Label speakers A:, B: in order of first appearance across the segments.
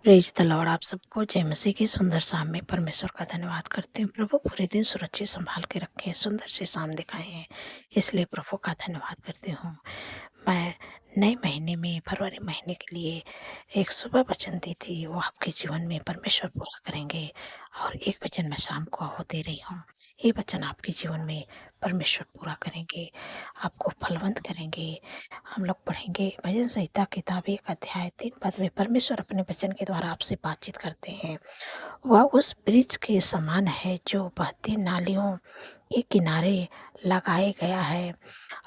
A: Praise the Lord. आप सबको जय मसीह की सुंदर शाम में परमेश्वर का धन्यवाद करते हैं। प्रभु पूरे दिन सुरक्षित संभाल के रखे हैं, सुंदर से शाम दिखाए हैं, इसलिए प्रभु का धन्यवाद करती हूँ। मैं नए महीने में फरवरी महीने के लिए एक सुबह वचन दी थी, वो आपके जीवन में परमेश्वर पूरा करेंगे। और एक वचन मैं शाम को हो दे रही हूँ, ये वचन आपके जीवन में परमेश्वर पूरा करेंगे, आपको फलवंत करेंगे। हम लोग पढ़ेंगे भजन संहिता किताब 1 अध्याय 3 पद में परमेश्वर अपने वचन के द्वारा आपसे बातचीत करते हैं। वह उस वृक्ष के समान है जो बहती नालियों के किनारे लगाए गया है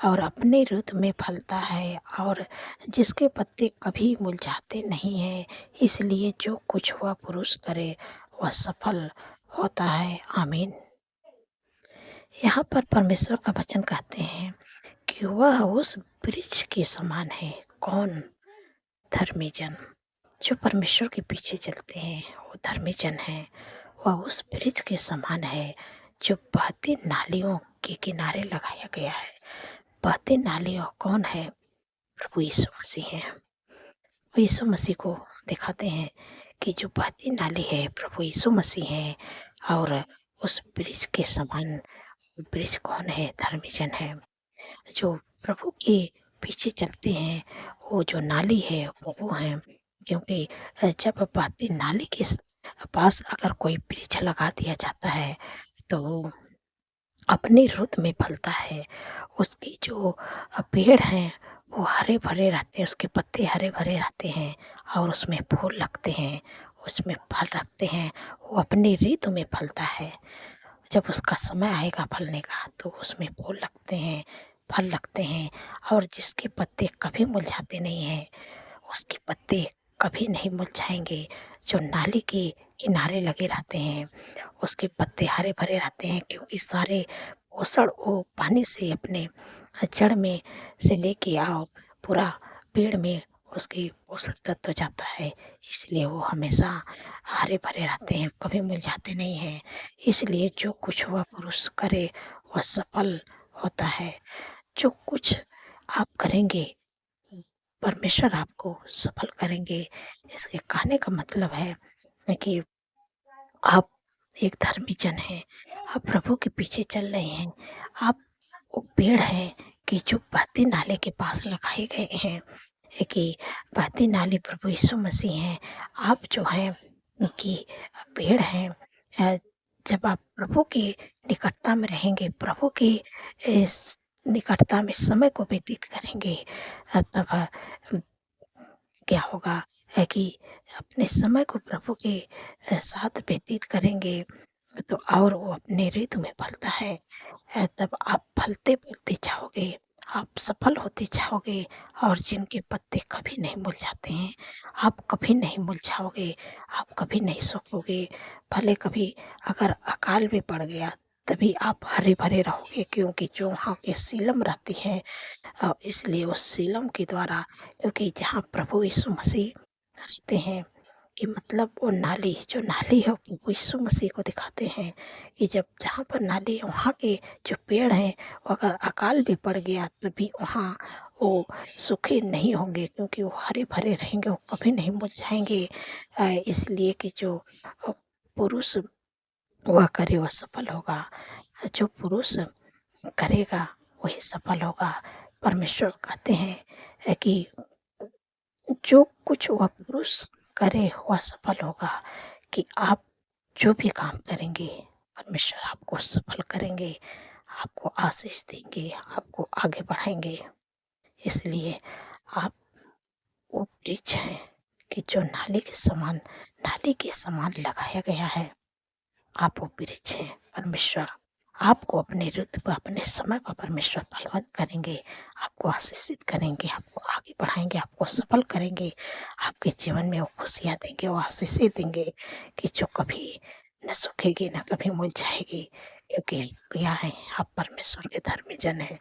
A: और अपने ऋतु में फलता है और जिसके पत्ते कभी मुरझाते नहीं हैं। इसलिए जो कुछ वह पुरुष करे वह सफल होता है। आमीन। यहाँ पर परमेश्वर का वचन कहते हैं कि वह उस वृक्ष के समान है। कौन? धर्मी जन। जो परमेश्वर के पीछे चलते हैं वो धर्मी जन हैं। वह उस वृक्ष के समान है जो बहती नालियों के किनारे लगाया गया है। बहती नालियों कौन है? प्रभु यीशु मसीह हैं। वो यीशु मसीह को दिखाते हैं कि जो बहती नाली है प्रभु यीशु मसीह हैं। और उस वृक्ष के समान वृक्ष कौन है? धर्मी जन है जो प्रभु के पीछे चलते हैं। वो जो नाली है वो हैं, क्योंकि जब बहती नाली के पास अगर कोई वृक्ष लगा दिया जाता है तो अपनी रुत में फलता है। उसकी जो पेड़ हैं वो हरे भरे रहते हैं, उसके पत्ते हरे भरे रहते हैं और उसमें फूल लगते हैं, उसमें फल रखते हैं। वो अपनी ऋतु में फलता है। जब उसका समय आएगा फलने का तो उसमें फूल लगते हैं, फल लगते हैं। और जिसके पत्ते कभी मुरझाते नहीं हैं, उसके पत्ते कभी नहीं मुरझाएंगे। जो नाली के किनारे लगे रहते हैं उसके पत्ते हरे भरे रहते हैं, क्योंकि सारे पोषण वो पानी से अपने जड़ में से लेके आओ पूरा पेड़ में उसकी पोषक तत्व जाता है। इसलिए वो हमेशा हरे भरे रहते हैं, कभी मुरझाते नहीं हैं। इसलिए जो कुछ वह पुरुष करे वह सफल होता है। जो कुछ आप करेंगे परमेश्वर आपको सफल करेंगे। इसके कहने का मतलब है कि आप एक धर्मी जन हैं, आप प्रभु के पीछे चल रहे हैं। आप वो पेड़ हैं कि जो बहती नाले के पास लगाए गए हैं, कि बहती नाली प्रभु यीशु मसीह हैं। आप जो हैं कि पेड़ हैं। जब आप प्रभु की निकटता में रहेंगे, प्रभु की इस निकटता में समय को व्यतीत करेंगे, तब क्या होगा है कि अपने समय को प्रभु के साथ व्यतीत करेंगे तो और वो अपने ऋतु में फलता है। तब आप फलते-फूलते जाओगे, आप सफल होते जाओगे और जिनके पत्ते कभी नहीं मुरझाते हैं, आप कभी नहीं मुरझाओगे, आप कभी नहीं सूखोगे। भले कभी अगर अकाल भी पड़ गया तभी आप हरे-भरे रहोगे, क्योंकि जो वहाँ की सीलम रहती है इसलिए उस सीलम के द्वारा, क्योंकि जहाँ प्रभु यीशु मसीह रहते हैं कि मतलब वो नाली जो नाली है वो प्रभु यीशु मसीह को दिखाते हैं कि जब जहाँ पर नाली है वहाँ के जो पेड़ हैं वो अगर अकाल भी पड़ गया तभी वहाँ वो सूखे नहीं होंगे, क्योंकि वो हरे भरे रहेंगे, वो कभी नहीं मुरझाएंगे। इसलिए कि जो पुरुष वह करे वह सफल होगा। जो पुरुष करेगा वही सफल होगा। परमेश्वर कहते हैं कि जो कुछ वह पुरुष करे वह सफल होगा। कि आप जो भी काम करेंगे परमेश्वर आपको सफल करेंगे, आपको आशीष देंगे, आपको आगे बढ़ाएंगे। इसलिए आप वो वृक्ष हैं कि जो नाली के समान लगाया गया है। आप वो वृक्ष हैं। परमेश्वर आपको अपने ऋतु पर अपने समय पर परमेश्वर फलवंत करेंगे, आपको आशीषित करेंगे, आपको आगे बढ़ाएंगे, आपको सफल करेंगे। आपके जीवन में वो खुशियाँ देंगे, वो आशीषें देंगे कि जो कभी न सूखेगी न कभी मुरझाएगी, क्योंकि क्या है आप परमेश्वर के धर्मी जन हैं।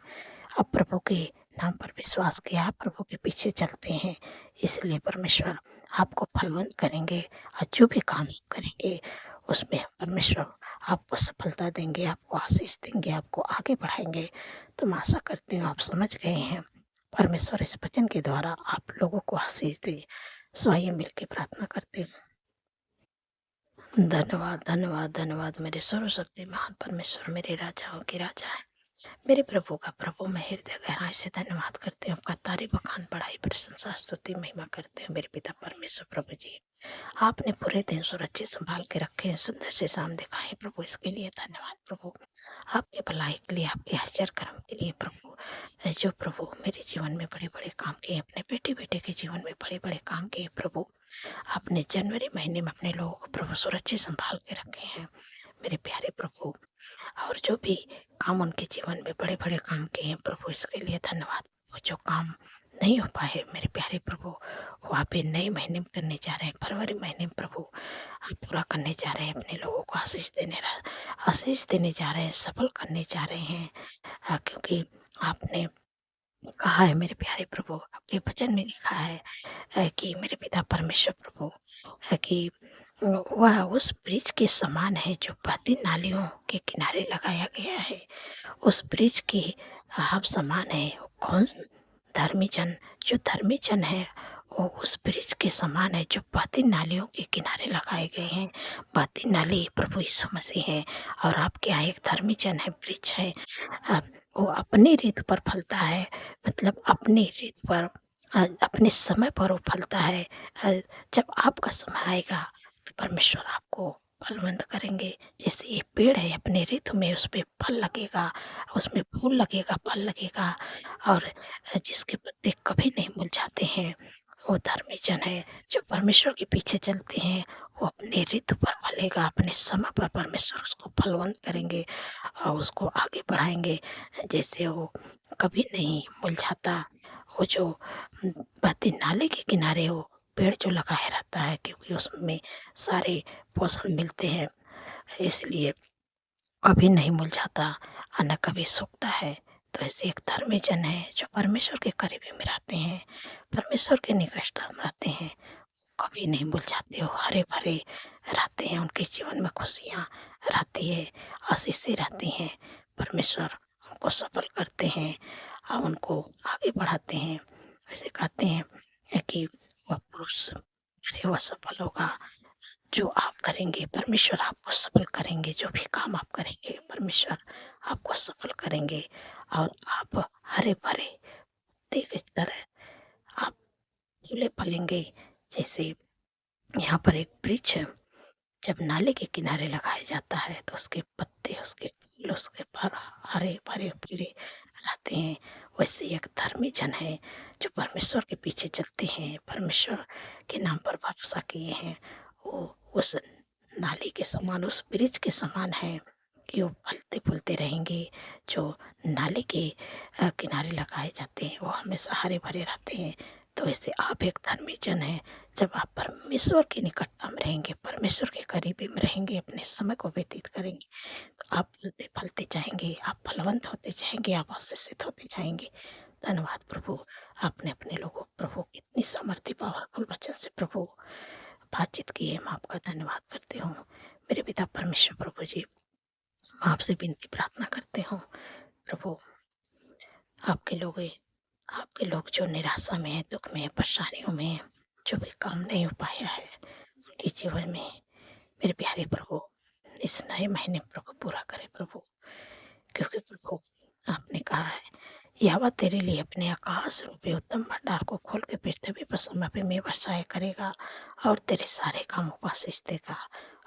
A: आप प्रभु के नाम पर विश्वास किया, आप प्रभु के पीछे चलते हैं, इसलिए परमेश्वर आपको फलवंत करेंगे। और जो भी काम आप करेंगे उसमें परमेश्वर आपको सफलता देंगे, आपको आशीष देंगे, आपको आगे बढ़ाएंगे। तो मैं आशा करती हूँ आप समझ गए हैं। परमेश्वर इस वचन के द्वारा आप लोगों को आशीष दे। सो आइए मिल के प्रार्थना करते हैं। धन्यवाद, धन्यवाद, धन्यवाद मेरे सर्वशक्तिमान परमेश्वर, मेरे राजाओं के राजा हैं। मेरे प्रभु का प्रभु, मैं हृदय गहराई से धन्यवाद करती हूँ, आपका तारीफ बखान बढ़ाई प्रशंसा स्तुति महिमा करते हूँ मेरे पिता परमेश्वर। प्रभु जी, आपने पूरे दिन सुरक्षित संभाल के रखे हैं, सुंदर से शाम दिखाए प्रभु, इसके लिए धन्यवाद प्रभु। आपकी भलाई के लिए, आपके आश्चर्य कर्म के लिए प्रभु, जो प्रभु मेरे जीवन में बड़े बड़े काम किए, अपने बेटे बेटे के जीवन में बड़े बड़े काम किए प्रभु। आपने जनवरी महीने में अपने लोगों को प्रभु सुरक्षित संभाल के रखे हैं मेरे प्यारे प्रभु। और जो भी काम उनके जीवन में बड़े बड़े काम किए हैं प्रभु, इसके लिए धन्यवाद। वो जो काम नहीं हो पाए मेरे प्यारे प्रभु, वो आप ये नए महीने में करने जा रहे हैं, फरवरी महीने में प्रभु आप पूरा करने जा रहे हैं, अपने लोगों को आशीष देने जा रहे हैं, सफल करने जा रहे हैं। क्योंकि आपने कहा है मेरे प्यारे प्रभु, आपके वचन में लिखा है कि मेरे पिता परमेश्वर प्रभु है कि वह उस ब्रिज के समान है जो बहती नालियों के किनारे लगाया गया है। उस ब्रिज के आप समान है। कौन धर्मी जन, जो धर्मी जन है वो उस ब्रिज के समान है जो बहती नालियों के किनारे लगाए गए हैं। बहती नाली प्रभु यीशु मसीह है, और आपके यहाँ एक धर्मी जन है, ब्रिज है। अ, वो अपनी रीत पर फलता है, मतलब अपनी रीत पर, अपने समय पर वो फलता है। जब आपका समय आएगा तो परमेश्वर आपको फलवंत करेंगे। जैसे ये पेड़ है, अपने ऋतु में उस पे फल लगेगा, उसमें फूल लगेगा, फल लगेगा, और जिसके पत्ते कभी नहीं मुरझाते हैं, वो धर्मी जन है। जो परमेश्वर के पीछे चलते हैं वो अपने ऋतु पर फलेगा, अपने समय पर परमेश्वर उसको फलवंत करेंगे और उसको आगे बढ़ाएंगे। जैसे वो कभी नहीं मुरझाता। वो जो बहती नाले के किनारे वो पेड़ जो लगाया रहता है, क्योंकि उसमें सारे पोषण मिलते हैं, इसलिए कभी नहीं मुरझाता और न कभी सूखता है। तो ऐसे एक धर्मी जन है जो परमेश्वर के करीबी में रहते हैं, परमेश्वर के निकटतम रहते हैं, कभी नहीं मुरझाते, वो हरे भरे रहते हैं, उनके जीवन में खुशियाँ रहती है, आशीषें रहती हैं। परमेश्वर उनको सफल करते हैं और उनको आगे बढ़ाते हैं। वैसे कहते हैं कि वह पुरुष अरे वह सफल होगा जो आप करेंगे, परमेश्वर आपको सफल करेंगे। जो भी काम आप करेंगे परमेश्वर आपको सफल करेंगे, और आप हरे भरे पत्ते की तरह आप फूले फलेंगे। जैसे यहाँ पर एक वृक्ष है, जब नाले के किनारे लगाया जाता है तो उसके पत्ते, उसके फूल, उसके फर हरे भरे फूले रहते हैं। वैसे एक धर्मी जन है जो परमेश्वर के पीछे चलते हैं, परमेश्वर के नाम पर भरोसा किए हैं, वो उस नाली के समान, उस ब्रिज के समान है कि वो फलते फूलते रहेंगे। जो नाले के किनारे लगाए जाते हैं वो हमेशा हरे भरे रहते हैं। तो ऐसे आप एक धर्मी जन हैं। जब आप परमेश्वर के निकटता में रहेंगे, परमेश्वर के करीबी में रहेंगे, अपने समय को व्यतीत करेंगे, तो आप फलते फलते जाएंगे, आप फलवंत होते जाएंगे, आप आशीषित होते जाएंगे। धन्यवाद प्रभु, आपने अपने लोगों प्रभु इतनी सामर्थ्य पावरफुल वचन से प्रभु बातचीत की है। मैं आपका धन्यवाद करती हूँ मेरे पिता परमेश्वर। प्रभु जी, मैं आपसे विनती प्रार्थना करते हूँ प्रभु, आपके लोग जो निराशा में है, दुख में है, परेशानियों में है, जो भी काम नहीं हो पाया है उनके जीवन में, मेरे प्यारे प्रभु इस नए महीने प्रभु पूरा करे प्रभु। क्योंकि प्रभु आपने कहा है, यहोवा तेरे लिए अपने आकाश रूपी उत्तम भंडार को खोल के पृथ्वी पर समय पे में वर्षाएं करेगा, और तेरे सारे कामों को आशीष देगा,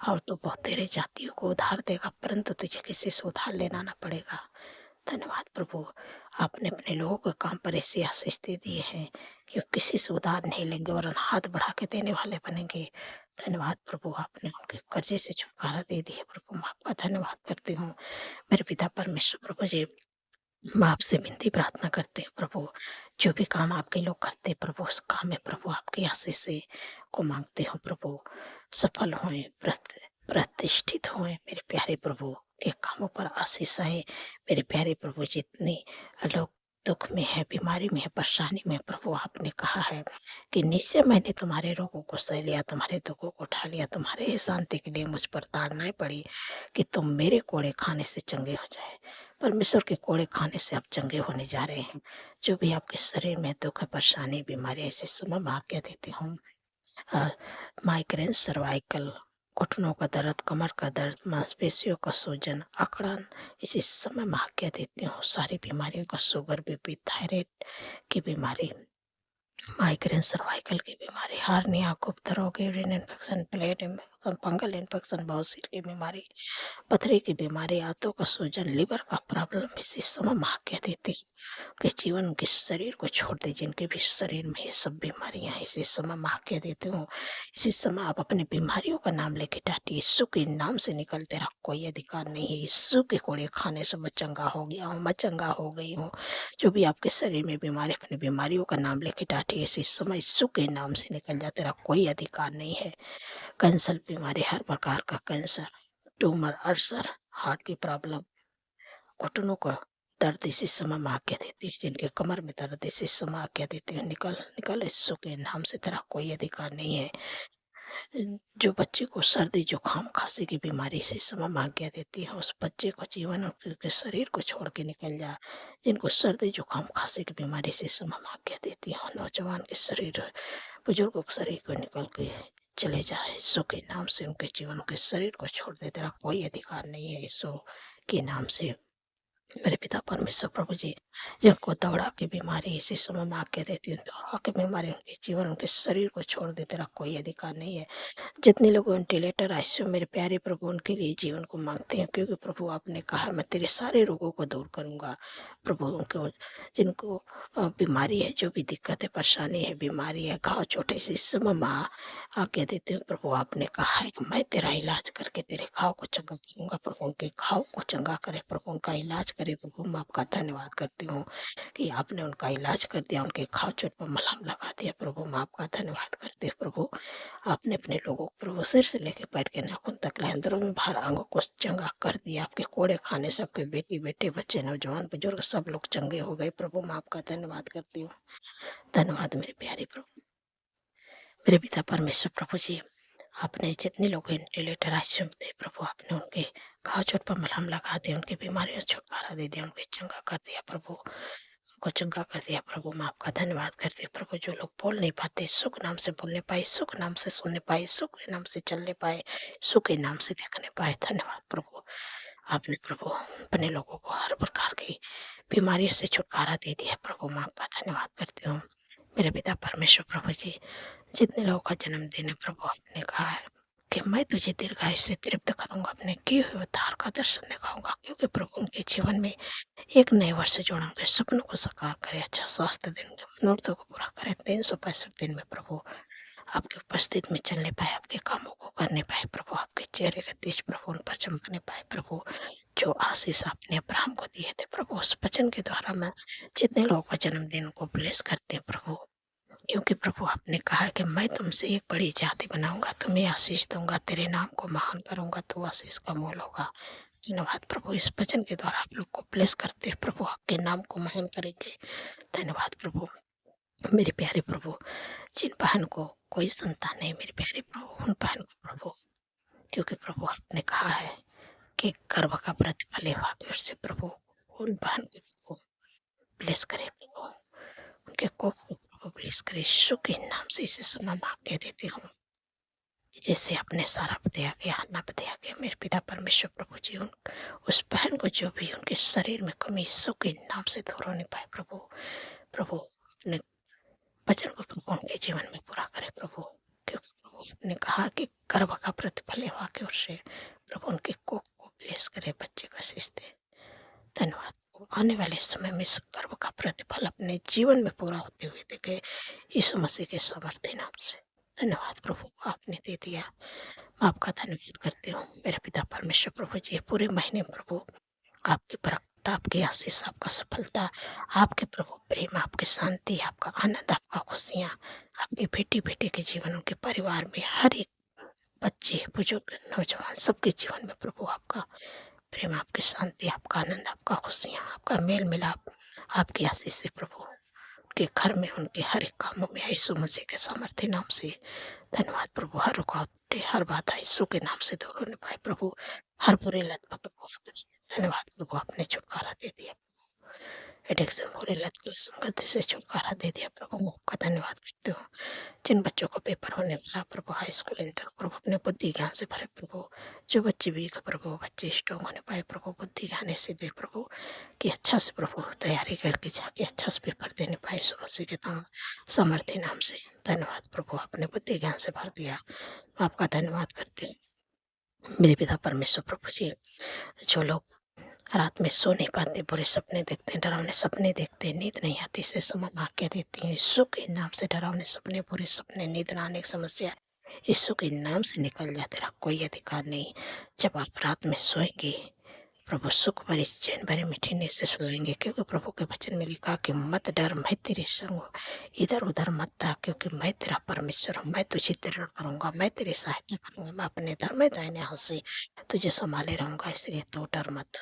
A: और तू बहुत तेरे जातियों को उधार देगा, परंतु तुझे किसी से उधार लेना ना पड़ेगा। धन्यवाद प्रभु, आपने अपने लोगों को काम पर ऐसी आशीष दे दिए हैं कि वो किसी से उधार नहीं लेंगे और हाथ बढ़ा के देने वाले बनेंगे। धन्यवाद प्रभु, आपने उनके कर्जे से छुटकारा दे दिया प्रभु, मैं आपका धन्यवाद करती हूँ मेरे पिता परमेश्वर। प्रभु जी, मैं आपसे विनती प्रार्थना करते हैं प्रभु, जो भी काम आपके लोग करते हैं प्रभु, उस काम में प्रभु आपकी आशीष से को मांगते हो प्रभु, सफल हों, प्रतिष्ठित हों मेरे प्यारे प्रभु, के कामों पर आशीष आए मेरे प्यारे प्रभु। जितने लोग दुख में है, बीमारी में है, परेशानी में है प्रभु, आपने कहा है कि निश्चय मैंने तुम्हारे रोगों को सह लिया, तुम्हारे दुखों को उठा लिया, तुम्हारे ही शांति के लिए मुझ पर ताड़नाएं पड़ी कि तुम मेरे कोड़े खाने से चंगे हो जाए। परमेश्वर के कोड़े खाने से आप चंगे होने जा रहे हैं। जो भी आपके शरीर में दुख, परेशानी, बीमारी, ऐसे समय मैं आज्ञा देती हूँ, माइग्रेन, सर्वाइकल, घुटनों का दर्द, कमर का दर्द, मांसपेशियों का सूजन, अकड़न, इसी समय मैं आज्ञा देती हूँ सारी बीमारियों का, शुगर, बीपी, थायराइड की बीमारी, माइग्रेन, सर्वाइकल की बीमारी, हार्निया, गुप्त रोग, urine infection, plate infection, fungal infection, बवासीर की बीमारी, पथरी की बीमारी, आंतों का सूजन, लिवर का प्रॉब्लम, इसी समय मैं आज्ञा देती हूँ कि जीवन उनके शरीर को छोड़ दे। जिनके भी शरीर में ये सब बीमारियां हैं, इसी समय मैं आज्ञा देती हूँ, इसी समय आप अपनी बीमारियों का नाम लेके डांटिए। यीशु के नाम से निकलते रहा, कोई अधिकार नहीं है। यीशु के कोड़े खाने से मैं चंगा हो गया हूँ, मैं चंगा हो गई हूँ। जो भी आपके शरीर में बीमारी, अपनी बीमारियों का नाम लेके डांटिए। इसी समय यीशु के नाम से निकल जाते रहा, कोई अधिकार नहीं है। कैंसर बीमारी, हर प्रकार का कैंसर, ट्यूमर, अल्सर, हार्ट की प्रॉब्लम, घुटनों का दर्द, इसी समय मैं आज्ञा देती हूँ। जिनके कमर में दर्द, इसी समय आज्ञा देती हूँ, निकल निकल यीशु के नाम से, तेरा कोई अधिकार नहीं है। जो बच्चे को सर्दी, जुकाम, खांसी की बीमारी से, इस समय मैं आज्ञा देती हूँ, उस बच्चे को जीवन के शरीर को छोड़ के निकल जा। जिनको सर्दी, जुकाम, खांसी की बीमारी से, इस समय मैं आज्ञा देती हूँ, नौजवान के शरीर, बुजुर्गों के शरीर को निकल के चले जाए। यीशु के नाम से उनके जीवन के शरीर को छोड़ दे, तेरा कोई अधिकार नहीं है। यीशु के नाम से मेरे पिता परमेश्वर प्रभु जी, जिनको दौड़ा की बीमारी, इसी समय मैं आज्ञा देती हूँ, दौड़ा की बीमारी उनके जीवन, उनके शरीर को छोड़ दे, तेरा कोई अधिकार नहीं है। जितने लोग वेंटिलेटर, आईसीयू, मेरे प्यारे प्रभु, उनके लिए जीवन को मांगते हैं, क्योंकि प्रभु आपने कहा मैं तेरे सारे रोगों को दूर करूंगा। प्रभु उनको, जिनको बीमारी है, जो भी दिक्कत है, परेशानी है, बीमारी है, घाव चोट है, इस समय मैं आज्ञा देती हूँ। प्रभु आपने कहा है कि मैं तेरा इलाज करके तेरे घाव को चंगा करूंगा। प्रभु उनके घाव को चंगा करे, प्रभु उनका इलाज करे। प्रभु मैं आपका धन्यवाद करती हूँ कि आपने उनका इलाज कर दिया, उनके घाव चोट पर मलहम लगा दिया। प्रभु मैं आपका धन्यवाद करती हूँ। प्रभु आपने अपने लोगों को, प्रभु सिर से लेकर पैर के नाखून तक, अंदरों में बाहर अंगों को चंगा कर दिया। आपके कोड़े खाने से आपके बेटी, बेटे, बच्चे, नौजवान, बुजुर्ग सब लोग चंगे हो गए। प्रभु मैं आपका धन्यवाद करती हूँ। धन्यवाद मेरे प्यारे प्रभु, मेरे पिता परमेश्वर प्रभु जी। आपने जितने लोग वेंटिलेटर, आईसीयू में थे, प्रभु आपने उनके घाव चोट पर मलहम लगा दिया, उनकी बीमारियों से छुटकारा दे दिया, उनके चंगा कर दिया। प्रभु उनको चंगा कर दिया। प्रभु मैं आपका धन्यवाद करती हूँ। प्रभु जो लोग बोल नहीं पाते, सुख नाम से बोलने पाए, सुख नाम से सुनने पाए, सुख के नाम से चलने पाए, सुख के नाम से देखने पाए, धन्यवाद प्रभु। आपने प्रभु अपने लोगों को हर प्रकार की बीमारियों से छुटकारा दे दिया। प्रभु मैं आपका धन्यवाद करती हूँ। मेरे पिता परमेश्वर प्रभु जी, जितने लोगों का जन्मदिन है, प्रभु आपने कहा है कि मैं तुझे दीर्घायु से तृप्त करूंगा, अपने किए हुए उद्धार का दर्शन दिखाऊंगा। क्योंकि प्रभु उनके जीवन में एक नए वर्ष से जोड़ा, उनके सपनों को साकार करे, अच्छा स्वास्थ्य दें, उनके मनोरथों को पूरा करे। 365 दिन में प्रभु आपकी उपस्थिति में चलने पाए, आपके कामों को करने पाए। प्रभु आपके चेहरे का तेज प्रभु उन पर चमकने पाए। प्रभु जो आशीष आपने अब्राहम को दिए थे, प्रभु उस वचन के द्वारा मैं जितने लोगों का जन्मदिन को ब्लेस करते हैं प्रभु। क्योंकि प्रभु आपने कहा कि मैं तुमसे एक बड़ी जाति बनाऊंगा, तुम्हें आशीष दूंगा, तेरे नाम को महान करूंगा, तो आशीष का मोल होगा। धन्यवाद प्रभु, इस वचन के द्वारा आप लोग को ब्लेस करते हैं प्रभु, आपके नाम को महान करेंगे। धन्यवाद प्रभु, मेरे प्यारे प्रभु। जिन बहन को कोई संतान नहीं, मेरे प्यारे प्रभु, उन बहन को प्रभु, क्योंकि प्रभु आपने कहा है कि गर्भ का प्रतिफल यहोवा की ओर से, प्रभु उन बहन को प्रभु ब्लेस करे। प्रभु उनके कोख को प्रभु ब्लेस करे। यीशु के नाम से इसे समय मांग के देती हूँ, जैसे अपने सारा बतिया के, हन्ना बतिया के, मेरे पिता परमेश्वर प्रभु जी, उस बहन को जो भी उनके शरीर में कमी, यीशु के नाम से दूर होने पाए। प्रभु प्रभु अपने वचन को प्रभु उनके जीवन में पूरा करे। प्रभु क्योंकि प्रभु आपने कहा कि गर्भ का प्रतिफल यहोवा की ओर से, प्रभु उनके कोख को ब्लेस करे, बच्चे का शीश दे। धन्यवाद प्रभु, आने वाले समय में इस गर्भ का प्रतिफल अपने जीवन में पूरा होते हुए देखे, यीशु मसीह के सामर्थ्य नाम से। धन्यवाद प्रभु, आपने दे दिया, मैं आपका धन्यवाद करती हूँ। मेरे पिता परमेश्वर प्रभु जी, पूरे महीने प्रभु आपकी बरकत, आपकी आशीष, आपका सफलता, आपके प्रभु प्रेम, आपकी शांति, आपका आनंद, आपका खुशियाँ, आपके बेटी बेटे के जीवन, उनके परिवार में, हर एक बच्चे, बुजुर्ग, नौजवान, सबके जीवन में प्रभु आपका प्रेम, आपकी शांति, आपका आनंद, आपका खुशियाँ, आपका मेल मिलाप, आपकी आशीष से प्रभु उनके घर में, उनके हर एक कामों में, यीशु मसीह के सामर्थ्य नाम से। धन्यवाद प्रभु, हर रुकावट, हर बाधा यीशु के नाम से दूर होने पाए। प्रभु हर बुरे लत पर प्रभु आपने, धन्यवाद प्रभु, आपने छुटकारा दे दिया। एडिक्शन पूरी लत की संगति से छुटकारा दे दिया प्रभु। मैं आपका धन्यवाद करती हूँ। जिन बच्चों का पेपर होने वाला प्रभु, हाई स्कूल इंटर, प्रभु अपने बुद्धि ज्ञान से भरे प्रभु। जो बच्चे वीक प्रभु, बच्चे स्ट्रॉन्ग होने पाए प्रभु, बुद्धि ज्ञान ऐसे दे प्रभु कि अच्छा से प्रभु तैयारी करके जाके अच्छा से पेपर देने पाए। यीशु मसीह के नाम सामर्थ्य नाम से धन्यवाद प्रभु, अपने बुद्धि ज्ञान से भर दिया। मैं आपका धन्यवाद करती हूँ मेरे पिता परमेश्वर प्रभु जी। जो लोग रात में सो नहीं पाते, बुरे सपने देखते हैं, डरावने सपने देखते हैं, नींद नहीं आती, से समय आज्ञा देती हैं यीशु के नाम से। डरावने सपने, बुरे सपने, नींद ना आने की समस्या यीशु के नाम से निकल जाते, तेरा कोई अधिकार नहीं। जब आप रात में सोएंगे प्रभु सुख भरी चैन भरी मीठी नींद से सोएंगे, क्योंकि प्रभु के वचन में लिखा कि मत डर, मैं तेरे संग हूँ, इधर उधर मत था, क्योंकि मैं तेरा परमेश्वर हूँ। मैं तुझे दृढ़ करूंगा, मैं तेरी सहायता करूंगा, मैं अपने धर्म दाहिने हाथ से तुझे संभाले रहूंगा, इसलिए तो डर मत।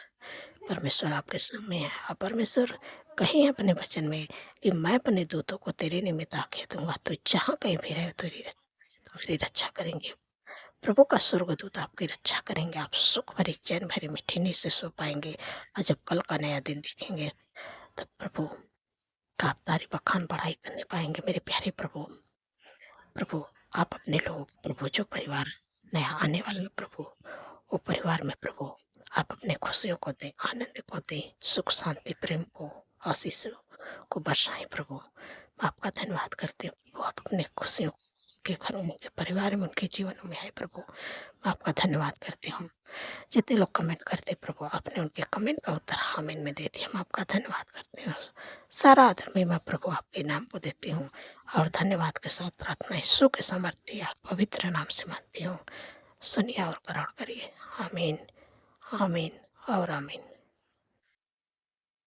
A: परमेश्वर आपके संग में है। और परमेश्वर कहीं अपने वचन में कि मैं अपने दूतों को तेरे निमित्त आज्ञा दूंगा, तो जहाँ कहीं भी रहे तुम्हारी रक्षा करेंगे। प्रभु का स्वर्गदूत आपकी रक्षा करेंगे। आप सुख भरी चैन भरी मीठी नींद से सो पाएंगे। और जब कल का नया दिन देखेंगे तब प्रभु का आप तारीफ बखान बढ़ाई करने पाएंगे। मेरे प्यारे प्रभु, प्रभु आप अपने लोग प्रभु जो परिवार नया आने वाले प्रभु, वो परिवार में प्रभु आप अपने खुशियों को दें, आनंद को दें, सुख शांति प्रेम को आशीषों को बरसाएं प्रभु। मैं आपका धन्यवाद करते हूँ प्रभु, आप अपने खुशियों को उनके घरों में, उनके परिवार में, उनके जीवनों में है प्रभु। मैं आपका धन्यवाद करती हूँ। जितने लोग कमेंट करते प्रभु, आपने उनके कमेंट का उत्तर आमीन में दे दिया। मैं आपका धन्यवाद करती हूँ। सारा आदर में मैं प्रभु आपके नाम को देती हूँ और धन्यवाद के साथ प्रार्थना यीशु के सामर्थ्य पवित्र नाम से मानती हूँ। सुनिए और ग्रहण करिए। आमीन, आमीन और आमीन।